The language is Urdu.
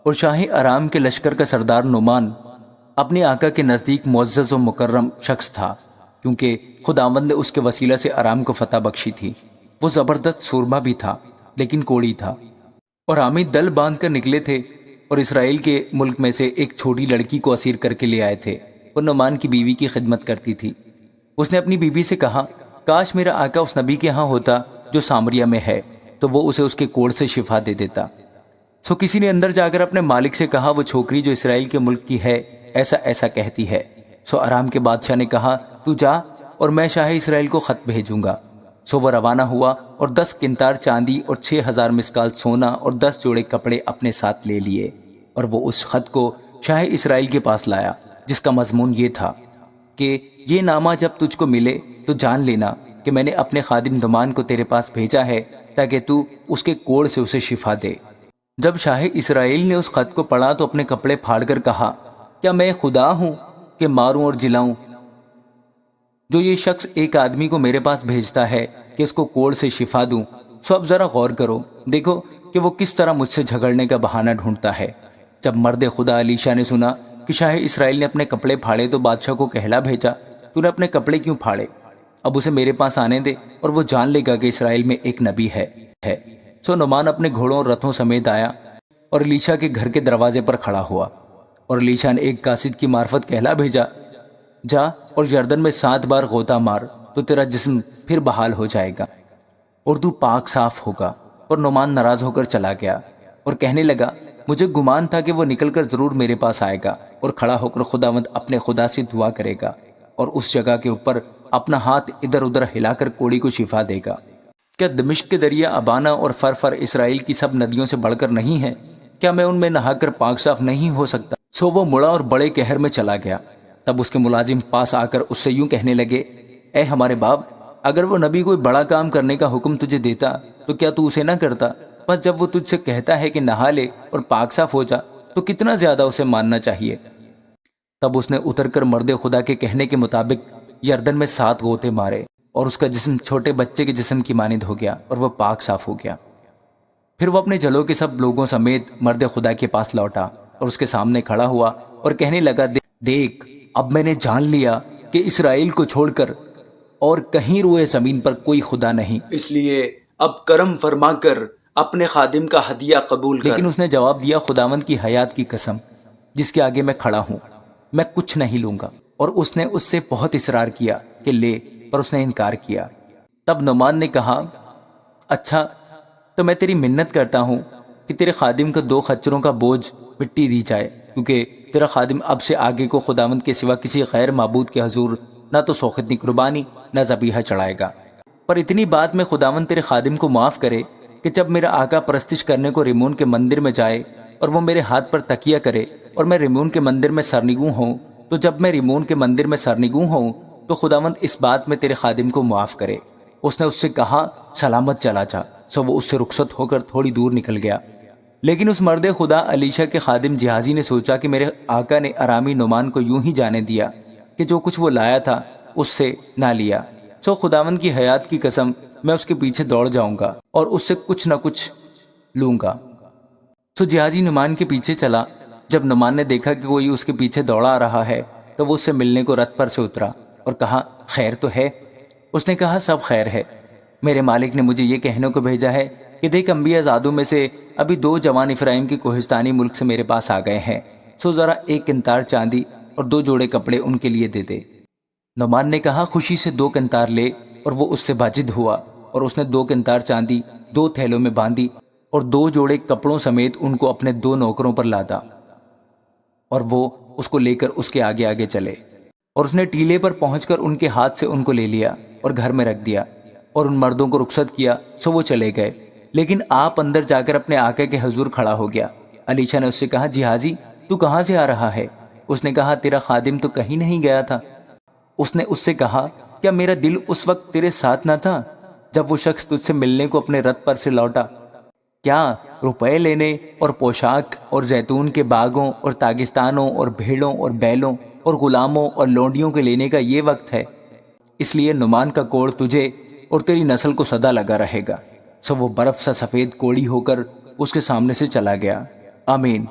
اور شاہ ارام کے لشکر کا سردار نعمان اپنے آقا کے نزدیک معزز و مکرم شخص تھا، کیونکہ خداوند نے اس کے وسیلہ سے ارام کو فتح بخشی تھی۔ وہ زبردست سورما بھی تھا لیکن کوڑی تھا، اور عامی دل باندھ کر نکلے تھے اور اسرائیل کے ملک میں سے ایک چھوٹی لڑکی کو اسیر کر کے لے آئے تھے۔ وہ نعمان کی بیوی کی خدمت کرتی تھی۔ اس نے اپنی بیوی سے کہا، کاش میرا آقا اس نبی کے ہاں ہوتا جو سامریہ میں ہے، تو وہ اسے اس کے کوڑ سے شفا دے دیتا۔ سو کسی نے اندر جا کر اپنے مالک سے کہا، وہ چھوکری جو اسرائیل کے ملک کی ہے ایسا ایسا کہتی ہے۔ سو ارام کے بادشاہ نے کہا، تو جا اور میں شاہ اسرائیل کو خط بھیجوں گا۔ سو وہ روانہ ہوا اور 10 قنطار چاندی اور 6000 مسکال سونا اور 10 جوڑے کپڑے اپنے ساتھ لے لیے، اور وہ اس خط کو شاہ اسرائیل کے پاس لایا، جس کا مضمون یہ تھا کہ یہ نامہ جب تجھ کو ملے تو جان لینا کہ میں نے اپنے خادم نعمان کو تیرے پاس بھیجا ہے تاکہ تو اس کے کوڑ سے اسے شفا دے۔ جب شاہ اسرائیل نے اس خط کو پڑھا تو اپنے کپڑے پھاڑ کر کہا، کیا میں خدا ہوں کہ ماروں اور جلاؤں؟ جو یہ شخص ایک آدمی کو میرے پاس بھیجتا ہے کہ اس کو کوڑ سے شفا دوں، سو اب ذرا غور کرو، دیکھو کہ وہ کس طرح مجھ سے جھگڑنے کا بہانہ ڈھونڈتا ہے۔ جب مرد خدا علیشہ نے سنا کہ شاہ اسرائیل نے اپنے کپڑے پھاڑے تو بادشاہ کو کہلا بھیجا، تو نے اپنے کپڑے کیوں پھاڑے؟ اب اسے میرے پاس آنے دے اور وہ جان لے گا کہ اسرائیل میں ایک نبی ہے۔ سو نعمان اپنے گھوڑوں اور رتھوں سمیت آیا اور الیشہ کے گھر کے دروازے پر کھڑا ہوا، اور الیشہ نے ایک قاصد کی معرفت کہلا بھیجا، جا اور یردن میں 7 بار غوطہ مار تو تیرا جسم پھر بحال ہو جائے گا اور تو پاک صاف ہوگا۔ اور نعمان ناراض ہو کر چلا گیا اور کہنے لگا، مجھے گمان تھا کہ وہ نکل کر ضرور میرے پاس آئے گا اور کھڑا ہو کر خداوند اپنے خدا سے دعا کرے گا اور اس جگہ کے اوپر اپنا ہاتھ ادھر ادھر ہلا کر کوڑی کو شفا دے گا۔ کیا دمشق کے دریا ابانا اور فرفر اسرائیل کی سب ندیوں سے بڑھ کر نہیں ہیں؟ کیا میں ان میں نہا کر پاک صاف نہیں ہو سکتا؟ سو وہ مڑا اور بڑے قہر میں چلا گیا۔ تب اس کے ملازم پاس آ کر اس سے یوں کہنے لگے، اے ہمارے باپ، اگر وہ نبی کوئی بڑا کام کرنے کا حکم تجھے دیتا تو کیا تو اسے نہ کرتا؟ بس جب وہ تجھ سے کہتا ہے کہ نہا لے اور پاک صاف ہو جا تو کتنا زیادہ اسے ماننا چاہیے۔ تب اس نے اتر کر مرد خدا کے کہنے کے مطابق یردن میں 7 غوطے مارے اور اس کا جسم چھوٹے بچے کے جسم کی مانند ہو گیا اور وہ پاک صاف ہو گیا۔ پھر وہ اپنے جلوں کے سب لوگوں سمیت مرد خدا کے پاس لوٹا اور اس کے سامنے کھڑا ہوا اور کہنے لگا، دیکھ اب میں نے جان لیا کہ اسرائیل کو چھوڑ کر اور کہیں روئے زمین پر کوئی خدا نہیں، اس لیے اب کرم فرما کر اپنے خادم کا ہدیہ قبول کر۔ لیکن اس نے جواب دیا، خداوند کی حیات کی قسم جس کے آگے میں کھڑا ہوں، میں کچھ نہیں لوں گا۔ اور اس نے اس سے بہت اصرار کیا کہ لے، پر اس نے انکار کیا۔ تب نعمان نے کہا، اچھا تو میں تیری منت کرتا ہوں کہ تیرے خادم کو 2 خچروں کا بوجھ مٹی دی جائے، کیونکہ تیرا خادم اب سے آگے کو خداوند کے سوا کسی غیر معبود کے حضور نہ تو سوختنی قربانی نہ ذبیحہ چڑھائے گا۔ پر اتنی بات میں خداوند تیرے خادم کو معاف کرے کہ جب میرا آقا پرستش کرنے کو ریمون کے مندر میں جائے اور وہ میرے ہاتھ پر تکیہ کرے اور میں ریمون کے مندر میں سرنگوں ہوں، تو جب میں ریمون کے مندر میں سرنگوں ہوں تو خداوند اس بات میں تیرے خادم کو معاف کرے۔ اس نے اس سے کہا، سلامت چلا جا۔ سو وہ اس سے رخصت ہو کر تھوڑی دور نکل گیا۔ لیکن اس مرد خدا علیشہ کے خادم جہازی نے سوچا کہ میرے آقا نے ارامی نعمان کو یوں ہی جانے دیا کہ جو کچھ وہ لایا تھا اس سے نہ لیا۔ سو خداوند کی حیات کی قسم میں اس کے پیچھے دوڑ جاؤں گا اور اس سے کچھ نہ کچھ لوں گا۔ سو جہازی نعمان کے پیچھے چلا۔ جب نعمان نے دیکھا کہ کوئی اس کے پیچھے دوڑا آ رہا ہے تو وہ اس سے ملنے کو رتھ پر سے اترا اور کہا، خیر تو ہے؟ اس نے کہا، سب خیر ہے۔ میرے مالک نے مجھے یہ کہنے کو بھیجا ہے کہ دیکھ انبیاء زادوں میں سے ابھی 2 جوان افرائیم کی کوہستانی ملک سے میرے پاس آ گئے ہیں، سو ذرا 1 قنطار چاندی اور 2 جوڑے کپڑے ان کے لیے دے دے۔ نعمان نے کہا، خوشی سے 2 قنطار لے، اور وہ اس سے واجد ہوا اور اس نے 2 قنطار چاندی 2 تھیلوں میں باندھی اور 2 جوڑے کپڑوں سمیت ان کو اپنے 2 نوکروں پر لادا، اور وہ اس کو لے کر اس کے آگے آگے چلے، اور اس نے ٹیلے پر پہنچ کر ان کے ہاتھ سے ان کو لے لیا اور گھر میں رکھ دیا اور ان مردوں کو رخصت کیا۔ سو وہ چلے گئے، لیکن آپ اندر جا کر اپنے آقا کے حضور کھڑا ہو گیا۔ علیشہ نے اس سے کہا، جہازی تو کہاں سے آ رہا ہے؟ اس نے کہا، تیرا خادم تو کہیں نہیں گیا تھا۔ اس نے اس سے کہا، کیا میرا دل اس وقت تیرے ساتھ نہ تھا جب وہ شخص تجھ سے ملنے کو اپنے رتھ پر سے لوٹا؟ کیا روپے لینے اور پوشاک اور زیتون کے باغوں اور تاگستانوں اور بھیڑوں اور بیلوں اور غلاموں اور لونڈیوں کے لینے کا یہ وقت ہے؟ اس لیے نعمان کا کوڑ تجھے اور تیری نسل کو سدا لگا رہے گا۔ سو وہ برف سا سفید کوڑی ہو کر اس کے سامنے سے چلا گیا۔ آمین۔